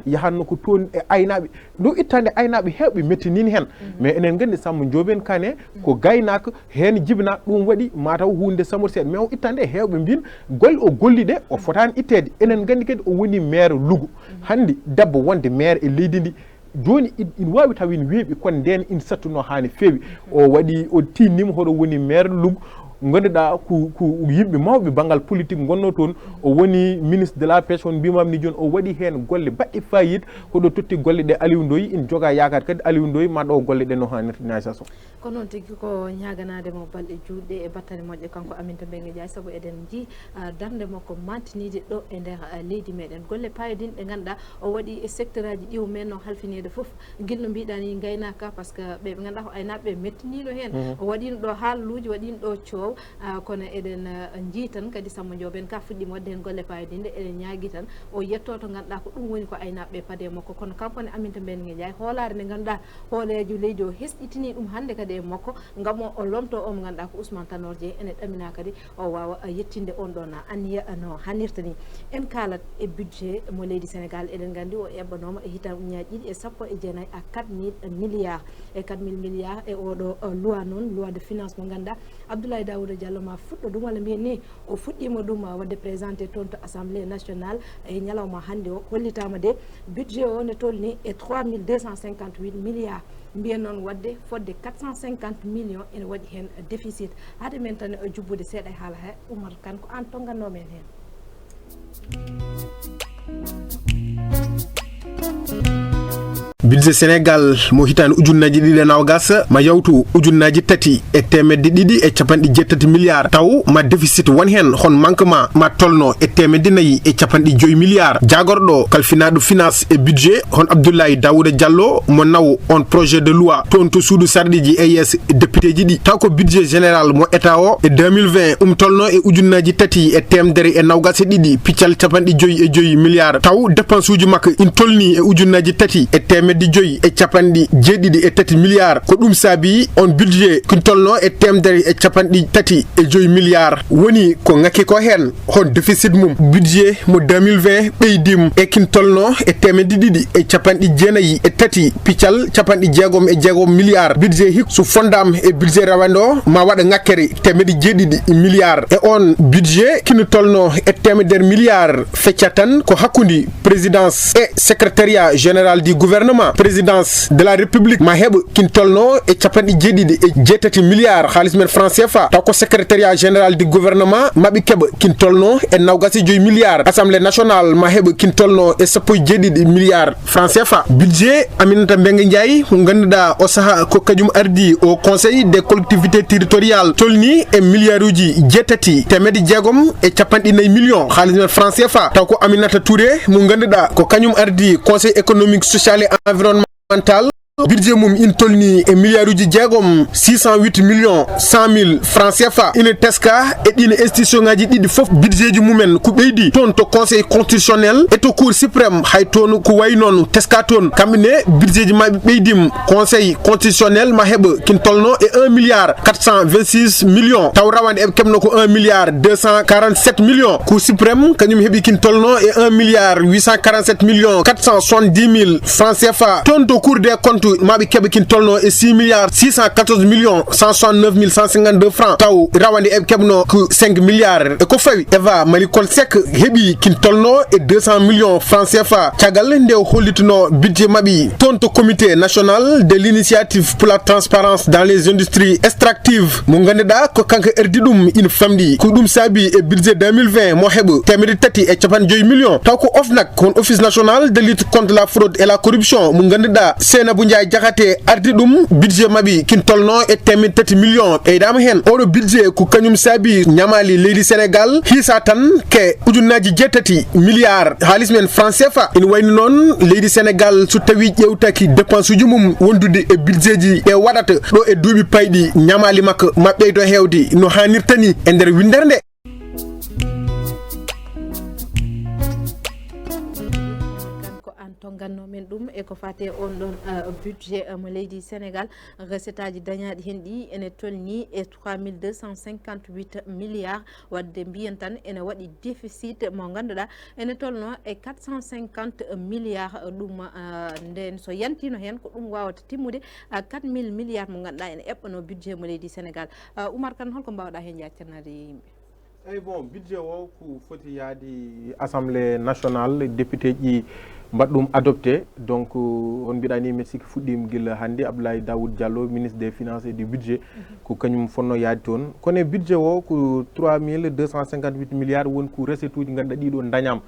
yahanno ko toon e aynaɓe ɗo ittande aynaɓe hewɓe mettinini hen mais enen gandi Samba Ndiobène Kane ko gaynaka hen jibina ɗum waɗi mataw hunde samor seeɗa mais o ittande hewɓe mbin golle o golli ɗe o fotani ittede enen gandi kadi o woni maire Louga hande debbo wonde maire e leydi ndi joni ina wawi taw ina weeɓi kono nden ina sattuno hani feewi o waɗi o tinnima hoɗo woni maire Louga ganduɗa ko yimɓe mawɓe banggal politique gonno toon o woni ministre de la pêche on mbimamni joni o waɗi hen golle baɗɗe fayida hoɗo totti golle ɗe Aliou Ndoye ina joga yakar kadi Aliou Ndoye ma ɗo golle ɗe no hannirta Naissa Sow ko noon tigui ko ñaganademo balɗe juutɗe e battane moƴƴe kanko Aminata Mbengue Ndiaye saabu eɗen jii darde makko mantinide ɗo e nder leydi meɗen golle payodin ɗe ganduɗa o waɗi e secteur aji ɗiwo men no halfinede foof guilno mbiɗani gaynaka par ce que ɓe ganduɗa ko aynaɓe mettinino hen o waɗino ɗo haaluji waɗino ɗo coow kono eɗen jii tan kadi Samba Ndiobène Ka fuɗɗima wadde hen golle payodinde eɗen ñaagui tan o yetto to ganduɗa ko ɗum woni ko aynaɓe paade makko kono kankone Aminata Mbengue Ndiaye hoolare nde ganduɗa hoolejo leydi o hesɗitini ɗum hande kadi e makko gam o lomto o mo ganduɗa ko Ousmane Tanor Dieng ene ɗamina kadi o wawa yettinde on ɗon anniya no hannirta ni en kalat e budget mo leydi Sénégal eɗen gandi o eɓɓanoma e hitan uñaji ɗiɗi e sappo e jeenayyi à 4000 milliards e 4000 milliards e oɗo loi noon loi de finance mo ganduɗa Abdoulaye Daouda Diallo ma fuɗɗo ɗum walla mbiyen ni o fuɗɗima ɗum wadde présenté toon to assemblée nationale e ñalawma hande o hollitama de budget o ne tolni e 3258 milliards mbiyen noon wadde fodde 450 millions ene waɗi hen déficit haade men tan jubbude seeɗa e haala he Oumar Kane ko an tongannomen hen budget Sénégal mo hitande ujunnaji ɗiɗi e nogas ma yawtu ujunnaji tati e temedde ɗiɗi e capanɗe jettati milliards taw ma déficit won hen hon manquement ma tolno e temedde nayyi e capanɗe joyi milliards jagorɗo kalfinaɗo finance e budget hon Abdoulaye Daouda Diallo mo naw on projet de loi toon to suudu sarɗiji e yes député ji ɗi taw ko budget général mo état o e 2020 tolno e ujunnaji tati e temdere e nogas e ɗiɗi piccal capanɗe joyi e joyi milliards taw dépense uji makko in tolni e ujunnaji tati e temedde joyi e capanɗe jeeɗiɗi e tati milliards ko ɗum saabi on budget kin tolno e temdere e capanɗe tati e joyi milliards woni ko ngakki ko hen hon déficit mum budget mo 2020 ɓeydim e kin tolno e temedde ɗiɗi e capanɗe jeenayyi e tati piccal capanɗe jeegom e jeegom milliards budget hikka so fondama e budget rawande o ma waɗa ngakkere temedde jeeɗiɗi milliards e on budget kino tolno e temedere milliards feccat tan ko hakkude présidence et secrétariat général du gouvernement présidence de la république ma heɓa kin tolno e capanɗe jeeɗiɗi e jeetati milliards halis men franc CFA taw ko secrétariat général du gouvernement maɓe keɓa kin tolno e nogas e joyi milliards assemblée nationale ma heɓa kin tolno e sappo e jeeɗiɗi milliards franc CFA budget Aminata Mbengue Ndiaye mo ganduɗa o saaha ko kañum ardi au conseil des collectivités territoriales tolni e milliards uji jeetati temedde jeegom e capanɗe nayyi millions halis men franc CFA taw ko Aminata Touré mo ganduɗa ko kañum ardi conseil économique social et environnemental budget mum in tolni e milliards uji jeegom 608 millions 100 000 francs CFA ina teska e ɗine institution ngaji ɗiɗi foof budget ji mumen ko ɓeydi toon to conseil constitutionnel et to cour suprême hay toon ko wayi noon teska toon kamɓe ne budget ji maɓe ɓeydim conseil constitutionnel ma heɓa kin tolno e 1 milliard 426 millions taw rawande eɓe keɓno ko 1 milliard 247 millions cour suprême kañum heeɓi kin tolno e 1 milliard 847 millions 470 000 francs CFA toon to cour des comptes maɓe keɓe kin tolno e 6 milliards 614 millions 169 152 francs taw rawande eɓe keɓno ko 5 milliards e ko fawi Eva Malikol Seck heeɓi kin tolno e 200 millions francs CFA caggal nde hollituno budget maɓi toon to comité national de l'initiative pour la transparence dans les industries extractives mo ganduɗa ko kanko erdi ɗum ina famɗi ko ɗum saabi e budget 2020 mo heɓa temedde tati e capanɗe joyi millions taw ko OFNAC kon office national de lutte contre la fraude et la corruption mo ganduɗa Seynabou Ndiaye Diakhaté ardi ɗum budget maɓi kin tolno e temedde tati millions ɓeydama hen oɗo budget ko kañum saabi ñamali leydi Sénégal hiisa tan ke ujunnaji jeetati milliards halis men franc CFA ina wayno noon leydi Sénégal so tawi ƴewtaki dépense uji mum wondude e budget ji ɗe waɗata ɗo e duuɓi payɗi ñamali makko ma ɓeydo hewde no hannirtani e nder windere nde. an tonganno men ɗum e ko fate on ɗon budget mo leydi Sénégal recette aji dañaɗi hen ɗi ene tolni e 3258 milliards wadde mbiyen tan ene waɗi déficit mo ganduɗa ene tolno e 450 milliards ɗum nden so yantino hen ko ɗum wawata timmude 4000 milliards mo ganduɗa ene eɓɓano budget mo leydi Sénégal Oumar Kane holko mbawɗa hen jaccanade yimɓe eyi bon budget o ko foti yaadi assemblée nationale député ji mbaɗɗum adopté donc on mbiɗani mi sikki fuɗɗima gila hannde Abdoulaye Daoud Diallo ministre des finances et du budget ko kañum fonno yaadi toon kono budget o ko 3258 milliards woni ko recette uji ganduɗa ɗiɗo dañama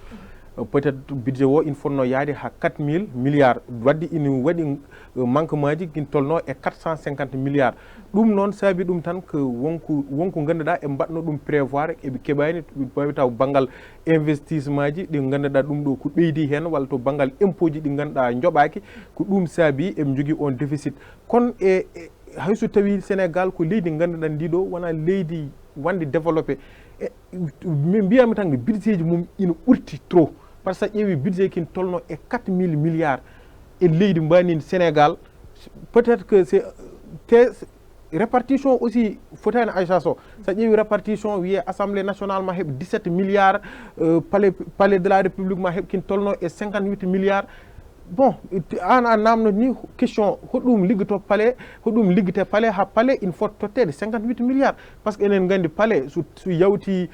peut être budget o ina fonno yaade ha 4000 milliards wadde ina waɗi manquement ji kin tolno e 450 milliards ɗum noon saabi ɗum tan ko wonko ganduɗa e mbaɗno ɗum prévoir eɓe keɓani wawi taw banggal investissement ji ɗi ganduɗa ɗum ɗo ko ɓeydi hen walla to banggal impôt ji ɗi ganduɗa joɓaki ko ɗum saabi eɓe jogui on déficit kono hayso tawi Sénégal ko leydi ganduɗa ndiɗo wona leydi wande développé min mbiyami tan ko budget ji mum ina ɓurti trop par ce que ƴeewi budget kin tolno e 4000 milliards e leydi mbani Sénégal peut être que c'est répartition aussi fotani Aïcha Sow sa ƴeewi répartition wiye assemblée nationale ma heɓ 17 milliards palais de la république ma heɓ kin tolno e 58 milliards bon an a namno ni question hoɗum liggoto palais hoɗum liggete palais ha palais il faut tottede 58 milliards par ce que enen gandi palais so yawti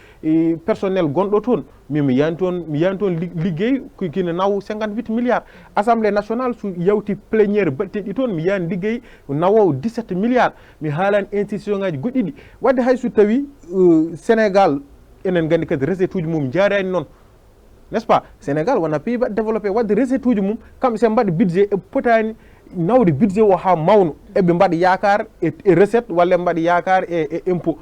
personnel gonɗo toon mi yani toon liggey kine naw 58 milliards assemblée nationale so yawti pléniére baɗteɗi toon mi yani liggey nawowo 17 milliards mi haalani institution ngaji goɗɗiɗi wadde hay so tawi Sénégal enen gandi kadi recette uji mum jarani noon n'est-ce pas Sénégal wona pays baɗ développé wadde recette uji mum kamɓe sen mbaɗa budget e potani nawde budget o ha mawno eɓe mbaɗa yakar e recette walla mbaɗa yakar e impôt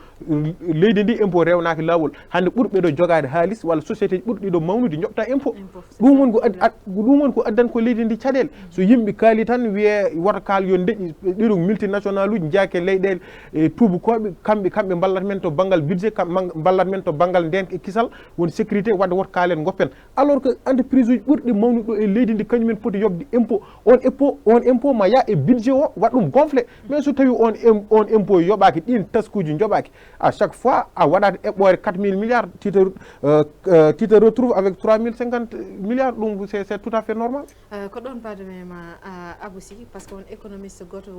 leydi ndi impôt rewnaki lawol hande ɓurɓe ɗo jogade haalis walla société ji ɓurɗi ɗo mawnude joɓta impôt ɗum woni ko addan ko leydi ndi caɗele so yimɓe kaali tan wiye woto kaal yo deƴƴi ɗiɗo multinational uji jaake leyɗele tubakoɓe kamɓe ballat men to banggal budget ballat men to banggal ndenka e kisal woni sécurité wadde woto kaalen goppen alors que entreprise uji ɓurɗi mawnude ɗo e leydi ndi kañumen poti yobde impôt on impôt ma ya e budget o waɗa ɗum gonflé mais so tawi on impôt yoɓaki ɗin taskuji joɓaki à chaque fois a waɗat eɓɓore 4000 milliards tu te retrouves avec 3050 milliards ɗum c'est tout à fait normal ko ɗon bademema Abousi par ce que on économiste goto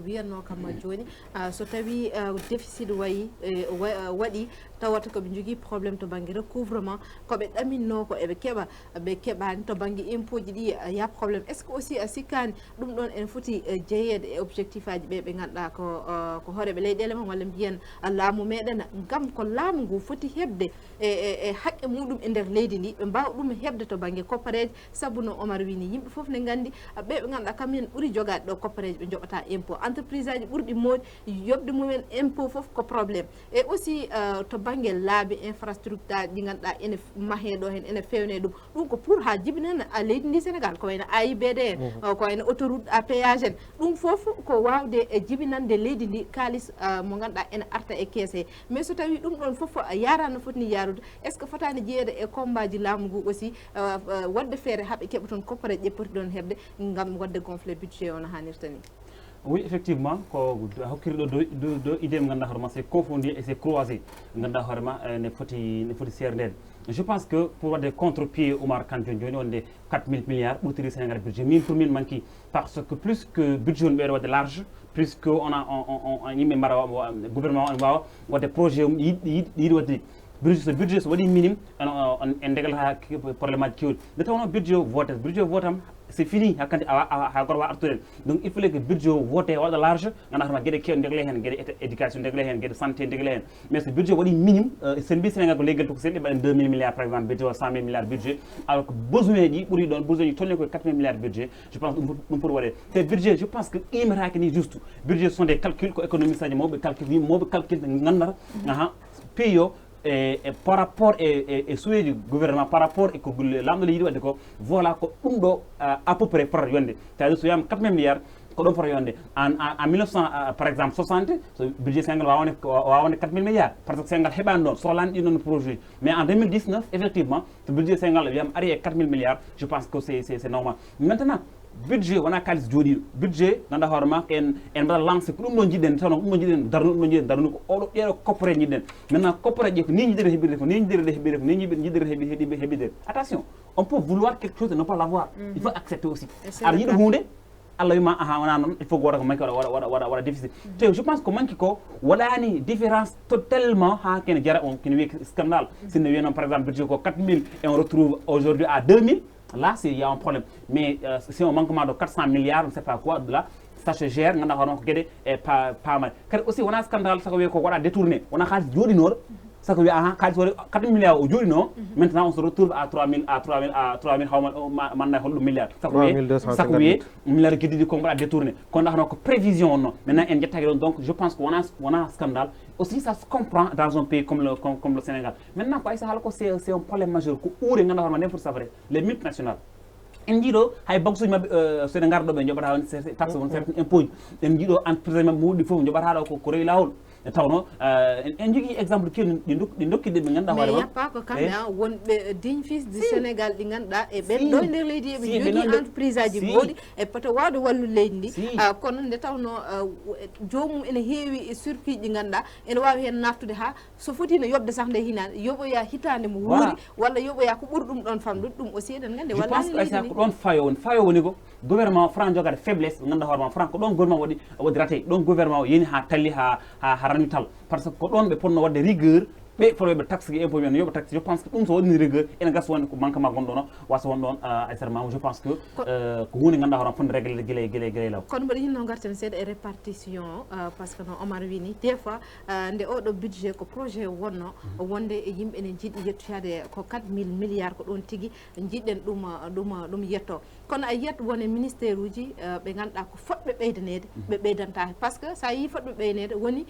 wiyanno kam joni so tawi déficit waɗi tawata koɓe jogui probléme to banggue recouvrement koɓe ɗaminno ko eɓe keɓa ɓe keɓani to banggue impôt ji ɗi ya probléme est ce que aussi a sikkani ɗum ɗon en foti jeeyede e objectif aji ɓe ganduɗa ko hooreɓe leyɗele ma walla mbiyen laamu meɗen gam ko laamu ngu foti hebde e haqqe muɗum e nder leydi ndi ɓe mbawa ɗum hebde to banggue koppareje saabu no Omar wini yimɓe foof ne gandi ɓe ganduɗa kamen ɓuuri jogade ɗo koppareje ɓe joɓata impôt entreprise aji ɓurɗi moodi yobde mumen impôt foof ko probléme et aussi to banggue laabi infrastructure ɗi ganduɗa ene mahe ɗo hen ene fewne ɗum ko pour ha jibinana leydi ndi Sénégal ko wayno AIBD en ko wayno autoroute à péage en ɗum foof ko wawde e jibinande leydi ndi kalis mo ganduɗa ene arta e keese mais so tawi ɗum ɗon foof yarano fotini yarude est ce que fotani jeeyede e combat ji laamu ngu aussi wadde feere haaɓe keɓa toon koppareje ƴeppoti ɗon hebde gam wadde gonflé budget o no hannirta ni oui effectivement ko hokkiriɗo do idée mo ganduɗa hoorema c'est confondu et c'est croisé ganduɗa hoorema ne foti serdede je pense que pour wadde contre-pied Oumar Kane joni wonde 4000 milliards ɓurtiri Sénégal budget min pour min manqui par ce que plus que budget on ɓeeɗo wadde large plus que on yimɓe mbara gouvernement on wawa wadde projet um yiiɗi wadde budget so waɗi minime en ndeglata probléme aji kewɗi nde tawno budget o votam c'est fini hakkandi ha goto wawa artude donc il fallait que budget o vote waɗa large ganduɗa hoorema gueɗe kewɗe ndegle hen gueɗe éducation ndegle hen gueɗe santé ndegle hen mais so budget waɗi minime sen mbi Sénégal ko leygel to ko sen ɓe mbaɗen 2000 milliards par exemple budget o 100 000 milliards budget alors que besoin ji ɓuuri ɗon besoin ji tolni koye 4000 milliards budget je pense ɗum foti waɗede te budget je pense que imataki ni juste budget ce sont des calculs ko économiste aji mawɓe calcul gandata pays o et par rapport et souhait du gouvernement par rapport et ko lamɗo yiiɗi wadde ko voilà ko ɗum ɗo à peu près fotata yonde c'est-à-dire so wiyama 4000 milliards ko ɗon fota yonde en 1900 par exemple 60 so budget Sénégal wawone 4 000 milliards par ce que Sénégal heɓani ɗon sohlani ɗin ɗon projet mais en 2019 effectivement so budget Sénégal wiyama ari e 4 000 milliards je pense que c'est normal maintenant budget wona kalis jooɗiɗo budget ganduɗa hoore ma en mbaɗa lancé ko ɗum ɗo jiɗɗen taw ɗum ɗo jiɗɗen darnu ɗum ɗo jiɗɗen darnu ko oɗo ɗeɗo coppore jiɗɗen maintenant coppore ƴe ko ni jiɗɗen heɓirde ko ni jiɗɗen heɓirde ko ni jiɗɗen heɓirde attention on peut vouloir quelque chose et ne pas l'avoir il faut accepter aussi aɗa yiɗi hunde Allah wima aha wona noon il faut goto ko manque waɗa déficit te je pense ko manque ko waɗani différence totalement ha kene jara on kene wiye scandale sinno wiye noon par exemple budget ko 4 000 et on retrouve aujourd'hui à 2 000 là il y a un problème mais c'est un manquement de 400 milliards on ne sait pas quoi de là ça se gère ngana hono ko gueɗe e pamal kadi aussi wona scandale sako wiye ko waɗa détourné wona haalis joɗinoɗo sako wiye aha haalis waɗi 4 milliards o joɗino maintenant on se retrouve à 3 000 hawma manda holɗum milliard sako wiye milliard gueɗiɗi ko waɗa détourné kono hono ko prévision on noon maintenant en jettaki ɗon donc je pense que wona scandale aussi ça se comprend dans un pays comme le Sénégal maintenant ko aysa haala ko c'est un problème majeur ko uure ngana hono n'importe ça vrai les multinationales en jiiɗo hay banque uji mabɓe soɗe garɗo ɓe joɓata on taxe on certain impôt en jiiɗo entreprise mabɓe muɗɗi fof joɓata ɗo ko rewi lawol tawno en jogui exemple kewɗi ɗi dokkiɗe ɓe ganduɗa hoore mais yappa ko kamɓe wonɓe digne fils du Sénégal ɗi ganduɗa e ɓen ɗo nder leydi eɓe jogui entreprise aji mawɗi e poto wawde wallu leydi ndi kono nde tawno jomum ene heewi circuit ɗi ganduɗa ene wawi hen naftude ha so fotino yobde sah nde hinande yoɓoya hitande mo wuuri walla yoɓoya ko ɓuuri ɗum ɗon famɗude ɗum aussi eɗen gandi wallani leydi ndi ko ɗon fayo woni ko gouvernement franc jogade faiblesse ɓe ganduɗa hoorema franc ko ɗon gouvernement waɗi raté ɗon gouvernement o yeni ha talli ha ranni tal par ce que ko ɗon ɓe ponno wadde rigueur ɓe foloɓe taxe e impôt men yoɓa taxe je pense que ɗum so waɗini rigueur ene gasa wonde ko manquement gonɗo no wasa won ɗon Aissata Mamma je pense que ko hunde ganduɗa hoorema fonde réglé guilay law kono mbaɗa hinno garten seeɗa e répartition par ce que no Omar wini des fois nde oɗo budget ko projet wonno wonde e yimɓe ene jiiɗi yettuyade ko 4 000 milliards ko ɗon tigui jiɗɗen ɗum yetto kono a yiyat wone ministére uji ɓe ganduɗa ko fotɓe ɓeydanede ɓe ɓeydanta par ce que sa yi fotɓe ɓeynede woni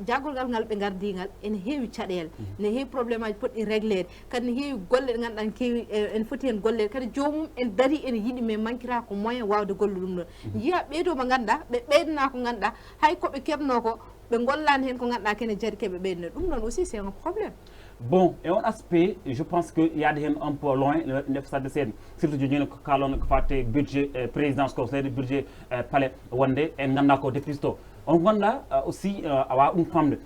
jagolgal ngal ɓe gardigal ene heewi caɗele ne heewi probléme aji poɗɗi réglede kadi ne heewi golle ɗe ganduɗa keewi ene foti hen gollede kadi jomum en daari ene yiiɗi mais manquera ko moyen wawde gollu ɗum ɗon jiiya ɓeydo mo ganduɗa ɓe ɓeydana ko ganduɗa hay koɓe keɓno ko ɓe gollani hen ko ganduɗa kene jaari keɓe ɓeydane ɗum ɗon aussi c'est un problème. Bon, et on aspect, je pense qu'il y a un peu loin, le stade de scène. Surtout, je dis que quand on fait budget présidence, budget palais, et on a depuis tôt. On voit aussi avoir une femme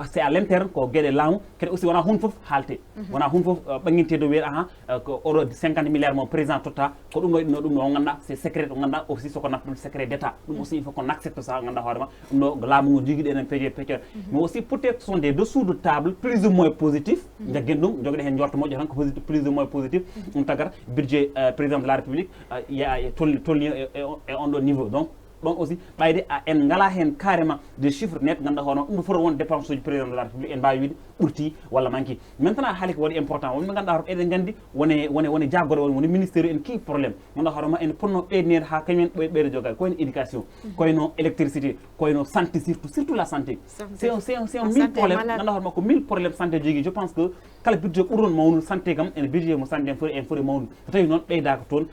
c'est à l'interne qu'on gagne là que aussi on a une fois halté on a une fois banginte de weer que euro 50 milliards mon présent total ko dum on ganda c'est secret on ganda aussi ce qu'on appelle secret d'état donc aussi il faut qu'on accepte ça ganda horma no la mo jigi den pg mais aussi peut-être sont des dessous de table plus ou moins positifs jagendum jogde hen jorto mo tan ko positif plus ou moins positif on tagar budget président de la République il y a tolni et on doit niveau donc aussi ɓayde en ngala hen carrément des chiffres net ganduɗa hono ɗum foto won dépense uji président de la République en mbawi wiide ɓurti walla manqui maintenant haali ko waɗi important wonɓe ganduɗa hoto eɗen gandi woni jaggoɗo woni ministére en kii probléme ganduɗa hoorema en ponno ɓeydinede ha kañumen ɓeyde jogade koyno éducation koyno électricité koyno santé surtout la santé c'est un 1000 problème ganduɗa hoorema ko 1000 problème santé jogui je pense que kala budget ɓuurɗon mawnude santé kam ene budget mo santé en foti mawnude so tawi noon ɓeydaka toon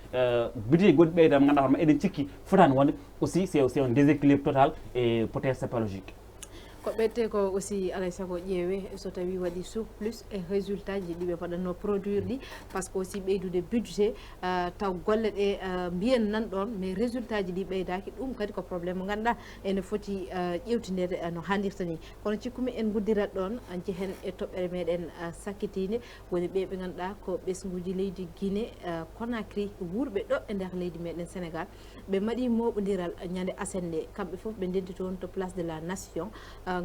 budget goɗɗi ɓeydama ganduɗa hoorema eɗen cikki fotani wonde aussi c'est un déséquilibre total et peut-être c'est pas logique. ko ɓette ko aussi alay sago ƴeewe so tawi waɗi surplus e résultat ji ɗiɓe mbaɗanno produire ɗi par ce que aussi ɓeydude budget taw golle ɗe mbiyen nan ɗon mais résultat ji ɗi ɓeydaki ɗum kadi ko probléme mo ganduɗa ene foti ƴewtidede no hannirta ni kono cikkumi en guddirat ɗon jehen e toɓɓere meɗen sakkitide woni ɓe ɓe ganduɗa ko ɓesguji leydi Guinée Conakry wurɓe ɗo e nder leydi meɗen Sénégal ɓe mbaɗi moɓodiral ñande asende kamɓe foof ɓe ndendi toon to place de la nation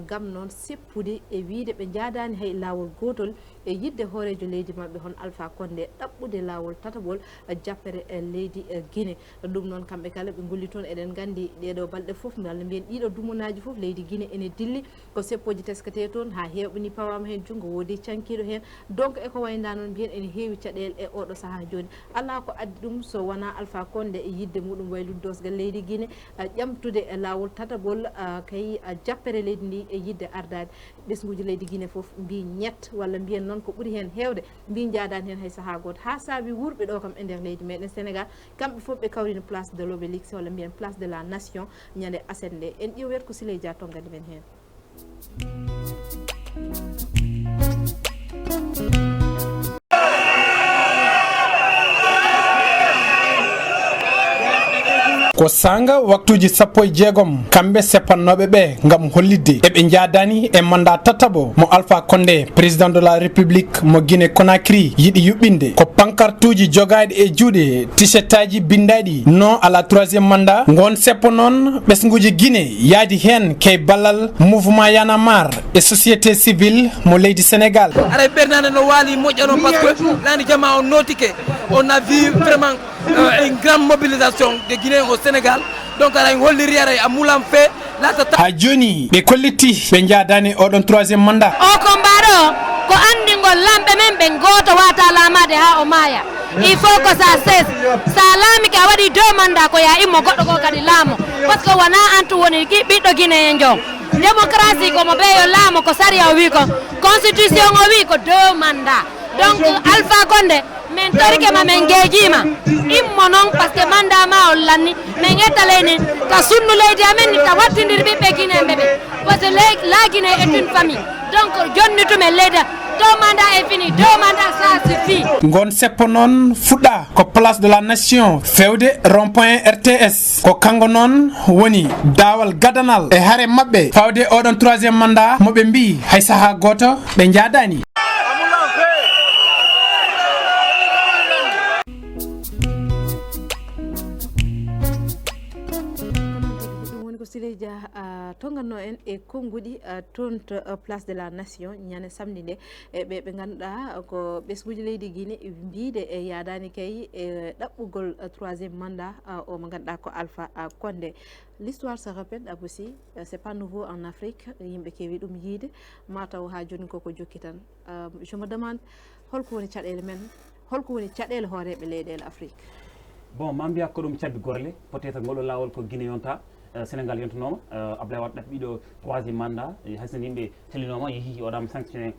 gam noon seppude e wiide ɓe jaadani hay lawol gotol e yidde hoorejo leydi mabɓe hon Alpha Condé ɗaɓɓude lawol tataɓol jappere leydi Guinée ɗum noon kamɓe kala ɓe golli toon eɗen gandi ɗeɗo balɗe foof walla mbiyen ɗiɗo dumunaji foof leydi Guinée ene dilli ko seppoji teskete toon ha hewɓeni pawama hen junggo woodi cankiɗo hen donc eko wayda noon mbiyen ene heewi caɗele e oɗo saaha joni ala ko addi ɗum so wona Alpha Condé e yidde muɗum wayludosgal leydi Guinée ƴamtude lawol tataɓol kay jappere leydi ndi e yidde ardade ɓesguji leydi Guinée foof mbi ñett walla mbiyen noon noon ko ɓuri hen hewde mbin jaadani hen hay saaha goto ha saabi wurɓe ɗo kam e nder leydi meɗen Sénégal kamɓe fof ɓe kawrino place de l'Obélisque walla mbiyen place de la nation ñande aset nde en ƴewet ko Siley Dia tongadi men hen. ko sanga waktuji 16 kamɓe seppannoɓe ɓe gam hollidde eɓe jaadani e mandat tatabo mo Alpha Condé président de la république mo Guinée Conakry yiɗi yuɓɓinde ko pancartuji jogaɗi e juuɗe t-shirt aji bindaɗi non à la 3e mandat gon seppo noon ɓesguji Guinée yaadi hen kay ballal mouvement Y en a marre et société civile mo leydi Sénégal. aray ɓernade no waali moƴƴano par ce que lani jama o notike on a vu vraiment une grande mobilisation de Guinéens au Sénégal donc ara en holliri ara a mulam fe ha joni ɓe kolliti ɓe jaadani oɗon 3e mandat o ko mbaɗo ko andigol lamɓe men ɓe goto wata lamade ha o maya il faut que ça cesse sa laamike a waɗi 2 mandat ko ya immo goɗɗo ko kadi laamo par ce que wona antu woni ɓiɗɗo Guinéen jom démocratie komo ɓeyo laamo ko saria o wi ko constitution o wi ko 2 mandat donc Alpha Condé min torike ma min geejima immo noon par ce que mandat ma o lanni min ettaleni ka sunnu leydi amen ni ta wattidir ɓiɓɓe Guinéen ɓe parce que la Guinée est une famille donc jonni tumen leydi 2 mandats est fini 2 mandats ça suffit gon seppo noon fuɗɗa ko place de la nation fewde rond-point RTS ko kango noon woni dawal gadanal e haare mabɓe fawde oɗon 3e mandat moɓe mbi hay saaha goto ɓe jaadani. Siley Dia tonganno en e konngudi toon to place de la nation ñande samedi nde ɓe ganduɗa ko ɓesguji leydi Guinée mbiide e yaadani kay e ɗaɓɓugol 3e mandat o mo ganduɗa ko Alpha Condé. L'histoire se répète aussi, c'est pas nouveau en Afrique yimɓe keewi ɗum yiide mataw ha joni koko jokki tan. Je me demande holko woni caɗele men holko woni caɗele hooreɓe leyɗele Afrique. Bon ma mbiya ko ɗum cabbi gorle peut être ngol lawol ko Guinée yonta Sénégal yontanoma Ablaye Wade ɗaɓɓi ɗo 3e mandat hayso yimɓe tellinoma yeehi waɗama sanctionné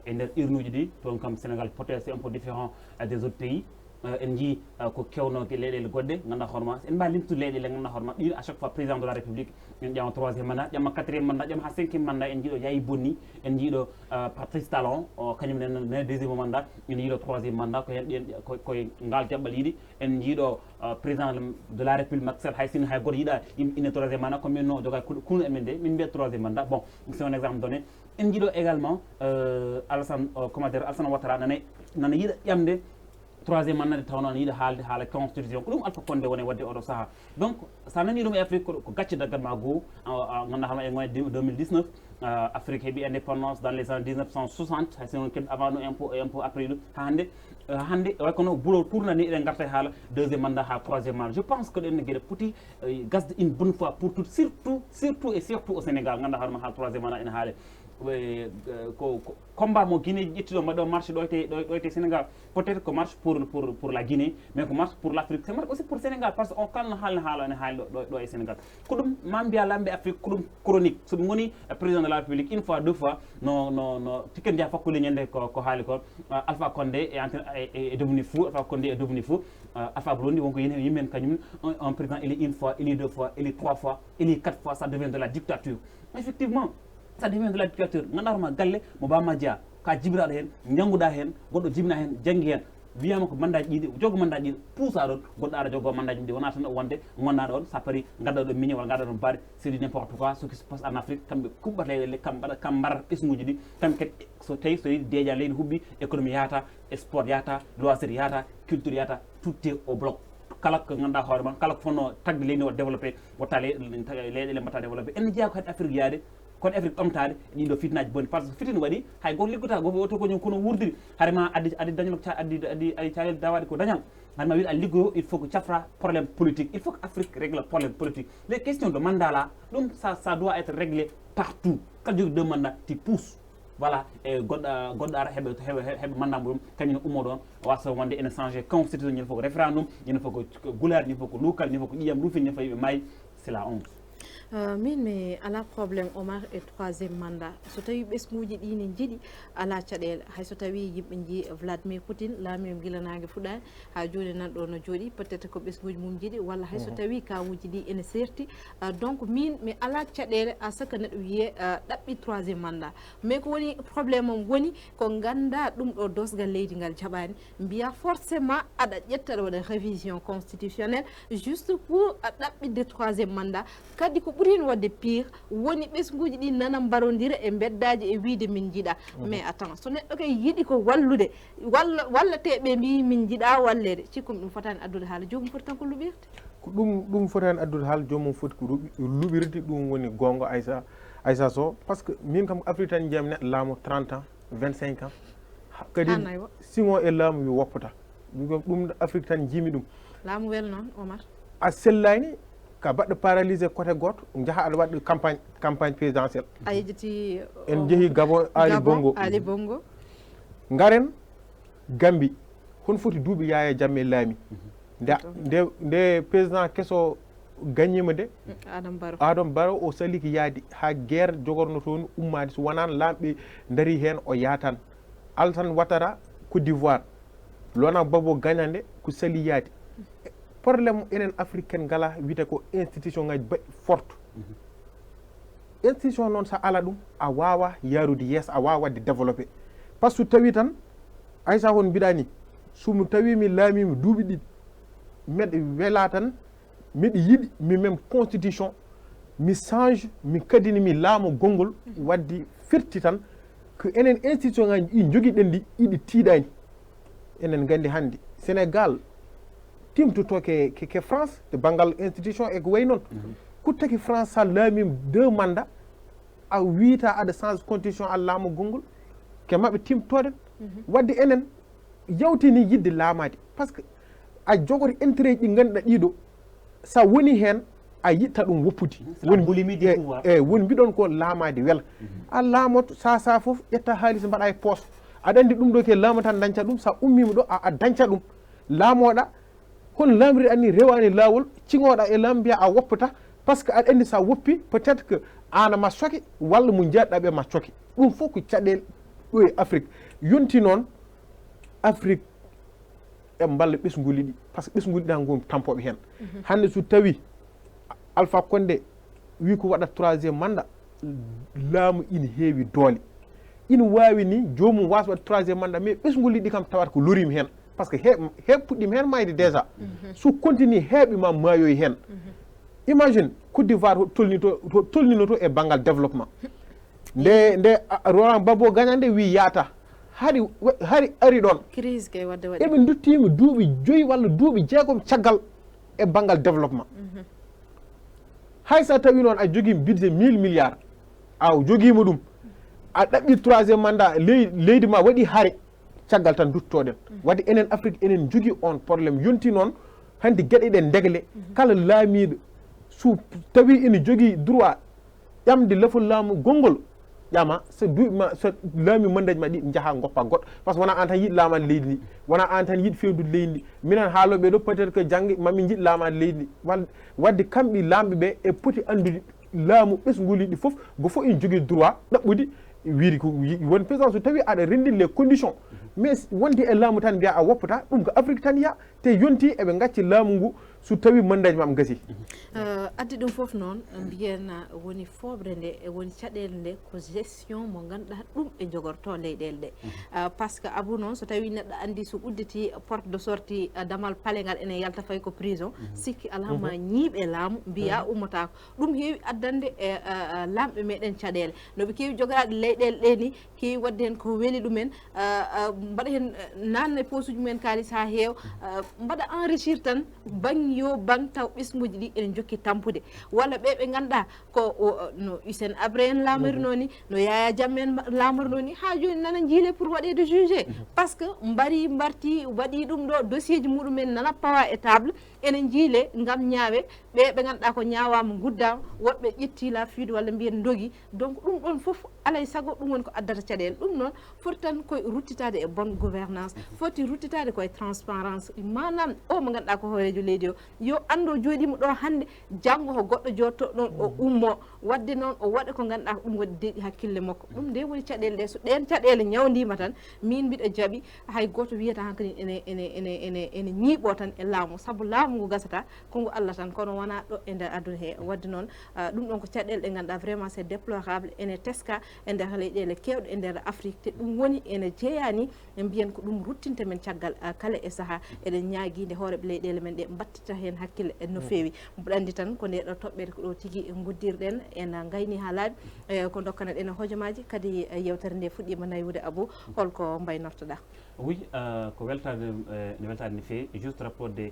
e nder urnuji ɗi toon kam Sénégal peut être c'est un peu différent des autres pays en jii ko kewno leyɗele goɗɗe ganduɗa hoorema en mbawi limtude leyɗele ganduɗa hoorema ɗin à chaque fois président de la république en ƴeewa 3e mandat ƴamma 4e mandat ƴamma ha 5e mandat en jiiɗo Yayi Bonni en jiiɗo Patrice Talon kañum nene 2e mandat en jiiɗo 3e mandat ko hen ɗen koye ngal jaɓɓal yiiɗi en jiiɗo président de la république Macky Sall hay sinno hay goto yiiɗa ine 3e mandat comme min no joga kunu emen de min mbiya 3e mandat bon c'est un exemple donné en jiiɗo également Alassane comment dire Alassane Ouattara nana yiiɗa ƴamde 3e mandat nde tawno ne yiiɗa haalde haala constitution ko ɗum Alpha Condé woni wadde oɗo saaha donc sa nani ɗum e Afrique ko gacce daggat ma goo ganduɗa hono e ngoye 2019 Afrique heeɓi indépendance dans les années 1960 hay sinon kadi avant ɗum un peu après ɗum ha hande way kono boulot tourna ni eɗen garta e haala 2e mandat ha 3e mandat je pense que ɗenne gueɗe poti gasde une bonne fois pour tout surtout au Sénégal ganduɗa hoorema ha 3e mandat ene haale ko combat mo Guinée ƴettiɗo mbaɗo marche ɗo e Sénégal peut-être que marche pour la Guinée mais ko marche pour l'Afrique c'est marche aussi pour Sénégal parce que on kalno haala ne haali ɗo e Sénégal ko ɗum ma mbiya lamɓe Afrique ko ɗum chronique soɓe goni président de la République une fois 2 fois no tikken jeeya fakkude ñande ko haali ko Alpha Condé est devenu fou Alpha Condé est devenu fou Alpha Blondy wonko yimɓe kañum un président élu 1 fois élu 2 fois élu 3 fois élu 4 fois ça devient de la dictature effectivement ça devient de la dictature gandarma galle mo bamma jeeya ka jibiraɗo hen jangguɗa hen goɗɗo jibina hen janggi hen wiyama ko mandaji ɗiɗi jogo mandaji ɗiɗi puusa ɗon goɗɗo ara jogo mandaji ɗi wona tan wonde gonnaɗo on sa paari gadda ɗo migné walla gadda ɗon baari c'est du n'importe quoi ce qui se passe en Afrique kamɓe kuɓɓata leyɗele kam mbaɗa ɓesguji ɗi kamɓe kadi so tawi so yiɗi deeƴa leydi huɓɓi économie yahata sport yahata loisir yahata culture yahata tout est au bloc kala ko ganduɗa hoorema kala ko fonno tagde leydi o développé watta leyɗele mbatta développé en jeeya ko hadi Afrique yaade kono Afrique ɓamtade ɗiɗo fitnaji bonni par ce que fitin waɗi hay goto liggota goto oto koñum kono wurdiri harema addi dañal addi calel dawade ko dañal harema wiɗa liggoyo il faut que cafra probléme politique il faut que Afrique règle probléme politique les questions de mandat là ɗum ça doit être réglé partout kala jogui 2 mandats ti pousse voilà e goɗɗo ara heɓe mandat muɗum kañum ummo ɗon wasa wonde ene changé constitution ñen fof ko référendum ñen fof ko gulare ñen fof ko luukal ñen fof ko ƴiyam ruufin ñen fof yimɓe maayi c'est la honte min mi ala probléme Omar e troisiéme mandat so tawi ɓesguji ɗi ne jiiɗi ala caɗele hayso tawi yimɓe jii Vladimir Poutine laamima guilanage fuɗani ha joni nan ɗo no jooɗi peut être ko ɓesguji mum jiiɗi walla hayso tawi kawuji ɗi ene serti donc min mi ala caɗele à ce que neɗɗo wiye ɗaɓɓi troisiéme mandat mais ko woni probléme om woni ko ganda ɗum ɗo dosgal leydi ngal jaɓani mbiya forcément aɗa ƴetta aɗa waɗa révision constitutionnelle juste pour ɗaɓɓidde troisiéme mandat kadi ko ɓuuri hen wadde pire woni ɓesguji ɗi nana mbarodira e beddaji e wiide min jiiɗa mais attends so neɗɗo kay yiiɗi ko wallude walla teɓe mbi min jiiɗa wallede cikkum ɗum fotani addude haala jomum foti tan ko luɓirde ko ɗum fotani addude haala jomum foti ko luɓirde ɗum woni gonga Aissa Sow par ce que min kam Afrique tan jiyami neɗɗo laamu 30 ans 25 ans kadi siŋo e laamu wi woppata ɗum Afrique tan jimi ɗum laamu wel noon Omar a sellani ka baɗɗo paralysé côté goto jaaha aɗa waɗa campagne présidentielle a yejjiti en jeehi Gabon Ali Bongo garen Gambie hono foti duuɓi Yaya Jammeh laami nde président kesso gagnima de Adama Barrow o saliki yaadi ha guerre jogorno toon ummade so wonano lamɓe daari hen o yatan Alassane Ouattara Côte d'Ivoire Laurent Gbagbo gagnande ko sali yaadi probléme enen africaine ngala wiyete ko institution ngaji baɗɗi forte institution noon sa ala ɗum a wawa yarude yeeso a wawa wadde développé par ce que tawi tan Aissa hon mbiɗa ni somi tawi mi laamimi duuɓi ɗiɗi mbeɗa wela tan miɗa yiɗi mi même constitution mi change mi kadini mi laamo gongol waddi firti tan ko enen institution ngaji ɗi joguiɗen ɗi iɗi tiiɗani enen gandi hannde Sénégal timtoto ke France to banggal institution e ko way noon kuttaki France sa laamima 2 mandat a wiita aɗa change constitution a laamo gongol ke maɓe timtoɗen wadde enen yawtini yidde laamade par ce que a jogoto intérêt ɗi ganduɗa ɗiɗo sa woni hen a yitta ɗum woppude woni mbiɗon ko laamade wela a laamoto sa foof ƴetta haalis mbaɗa e poche aɗa andi ɗum ɗo ke laamo tan dañca ɗum sa ummima ɗo a dañca ɗum laamoɗa hono laamiri anni rewani laawol ciŋoɗa e laamu mbiya a woppata par ce que aɗa andi sa woppi peut être que an ma coke walla mo jeeɗɗaɓe ma coke ɗum fof ko caɗele ɗo e Afrique yonti noon Afrique e mballa ɓesguli ɗi par ce que ɓesguli ɗa gomi tampoɓe hen hande so tawi Alpha Condé wi ko waɗat 3e mandat laamu ina heewi doole ina wawi ni jomum wasa waɗ 3e mandat mais ɓesguli ɗi kam tawata ko lorima hen par ce que heɓ puɗɗima hen mayde déjà so continue heeɓima maayoyi hen imagine Côte d'Ivoire tolnino to e banggal développement nde Laurent Gbagbo gagnande wi yaata hari ari ɗon crise kay wadde waɗi eɓe duttima duuɓi 5 walla duuɓi 6 caggal e banggal développement hay sa tawi noon a jogui budget 1000 milliards a joguima ɗum a ɗaɓɓi 3e mandat leydi ma waɗi haare caggal tan duttoɗen wadde enen Afrique enen jogui on probléme yonti noon hande gueɗe ɗen degle kala laamiɗo so tawi ene jogui droit ƴamde leefol laamu gongol ƴama so duuɓima so laami mandaji ma ɗi jaaha goppa goɗɗo par ce que wona an tan yiiɗi laamade leydi ndi wona an tan yiiɗi fewdude leydi ndi minen haaloɓe ɗo peut être que jangge mami jiiɗi laamade leydi ndi wadde kamɓe lamɓe ɓe e poti andude laamu ɓesguli ɗi foof go fof ene jogui droit ɗaɓɓude wiide ko woni président so tawi aɗa rendi les conditions mais wonde e laamu tan mbiya a woppata ɗum ko Afrique tan yiya te yonti eɓe gacci laamu ngu so tawi mandaji maɓe gasi addi ɗum foof noon mbiyen woni foɓre nde e woni caɗele nde ko gestion mo ganduɗa ɗum ɓe jogorto leyɗele ɗe par ce que abou noon so tawi neɗɗo andi so udditi porte de sortie damal paale ngal ene yalta fay ko prison sikki alhamma ñiiɓe laamu mbiya ummotako ɗum heewi addande e lamɓe meɗen caɗele noɓe kewi jogoraɗe leyɗele ɗe ni kewi wadde hen ko weeli ɗumen mbaɗa hen nanna e posuji mumen kalis ha heew mbaɗa enrichir tan yo bang taw ɓesguji ɗi ene jokki tampude walla ɓe ganduɗa ko no Hissène Habré en lamirno ni no Yaya Jammeh en lamirno ni ha joni nana jiile pour waɗede jugé par ce que mbarti waɗi ɗum ɗo dossier ji muɗumen nana pawa e table enen jiile ngam ñaawe ɓe ganduɗa ko ñaawama guddama woɓɓe ƴetti la fuide walla mbiyen dogi donc ɗum ɗon foof alay saago ɗum woni ko addata caɗele ɗum noon foti tan koye ruttitade e bonne gouvernance foti ruttitade koye transparence manam o mo ganduɗa ko hoorejo leydi o yo ando jooɗima ɗo hande janggo ko goɗɗo jotto ɗon o ummo wadde noon o waɗa ko ganduɗa ko ɗum waɗi deeƴi hakkille makko ɗum nde woni caɗele ɗe so ɗen caɗele ñawdima tan min mbiɗa jaaɓi hay goto wiyata hankkadi ene ñiiɓo tan e laamu saabu laamu ngu gasata kongo Allah tan kono wona ɗo e nder aduna he wadde noon ɗum ɗon ko caɗele ɗe ganduɗa vraiment c'est déplorable ene teska e nder leyɗele kewɗe e nder Afrique te ɗum woni ene jeeyani e mbiyen ko ɗum ruttinta men caggal kala e saaha eɗen ñaaguide hooreɓe leyɗele men ɗe battita hen hakkille no feewi mboɗo andi tan ko nde ɗo toɓɓere ko ɗo tigui guddirɗen en gayni ha laaɓi ko dokkana ɗen hojomaji kadi yewtere nde fuɗɗima naywude Abou holko mbaynortoɗa oui ko weltade ne weltade no feewi juste rapport de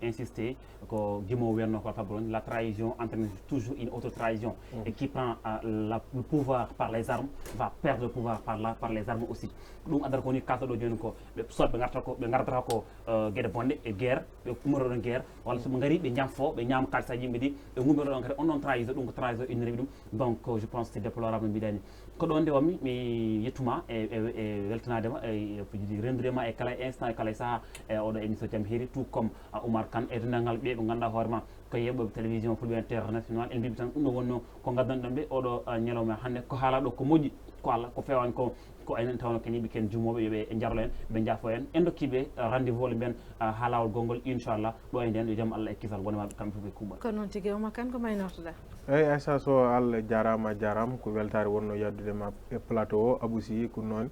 insister ko guimo wenno ko fabron la trahison entraîne toujours une autre trahison et qui prend le pouvoir par les armes va perdre le pouvoir par les armes aussi ɗum adata ko ni kalta ɗo joni ko soit ɓe gartata ko gueɗe bonɗe e guerre ɓe umoro ɗon guerre walla soɓe gari ɓe jamfo ɓe ñama kalisaji yimɓe ɗi ɓe gummoro ɗon kadi on ɗon trahison ɗum ko trahison inniriɓe ɗum donc je pense c'est déplorable mbiɗani ko ɗon nde wammi mi yettuma e weltanadema rendudema e kala instant e kala saaha e oɗo émission Jam Hiiri tout comme Oumar Kane e dendagal ɓe ganduɗa hoorema ko yeɓɓoɓe télévision fulɓe international en mbiɓe tan ɗum ɗo wonno ko gaddanɗon ɓe oɗo ñalawma hannde ko haala ɗo ko moƴƴi ko Allah ko fewani ko enen tawno ken yiɓe ken jumoɓe yoɓe jarlo en ɓe jaafo en en dokkiɓe rendez-vous ole mbiyen ha lawol gongol inchallah ɗo e nden yo jaam Allah e kisal wonemaɓe kamɓe fof ɓe kuuɓal ko noon tigui Oumar Kane ko maynortoɗa eyyi Aissa Sow Allah jarama ko weltare wonno yaddudema e plateau o Abou Sy ko noon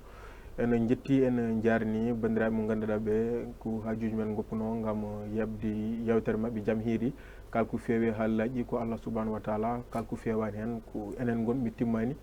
ene jetti ene jarni bandiraɓe mo ganduɗa ɓe ko hajuji men goppuno gam yebde yewtere mabɓe Jam Hiiri kala ko feewi haallaji ko Allah subahanahu wa taala kala ko fewani hen ko enen gonɓe timmani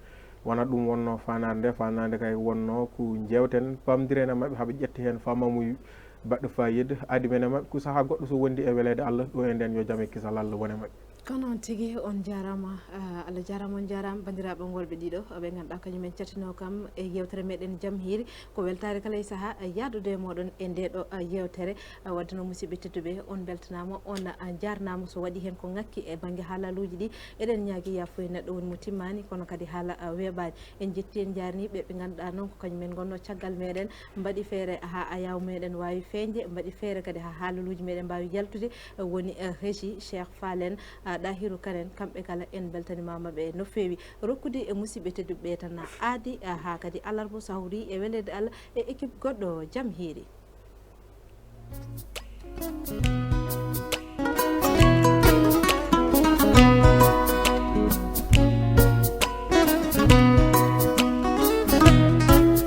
wona ɗum wonno fanade kay wonno ko jewten pamdirene mabɓe haaɓe ƴetti hen famamuy baɗɗo fayida adi men e mabɓe ko saaha goɗɗo so wondi e welede Allah ɗo e nden yo jaam e kisal Allah wone mabɓe ko noon tigui on jarama Allah jarama on jarama bandiraɓe golɓe ɗiɗo ɓe ganduɗa kañumen catino kam e yewtere meɗen Jam Hiiri ko weltare kala e saaha yadude e moɗon e nde ɗo yewtere wadde noon musidɓe tedduɓe on beltanama on jarnama so waɗi hen ko ngakki e banggue haalaluji ɗi eɗen ñaagui yafuye neɗɗo woni mo timmani kono kadi haala weeɓani en jetti en jarniɓe ɓe ganduɗa noon ko kañumen gonno caggal meɗen mbaɗi feere ha ayaw meɗen wawi feñde mbaɗi feere kadi ha haalaluji meɗen mbawi yaltude woni régie Cheikh Falen Dahiru Karen kamɓe kala en beltanimamaɓe no feewi rokkude e musidɓe tedduɓe tan aadi ha kadi alarba sahori e welede Allah e équipe goɗɗo Jam Hiiri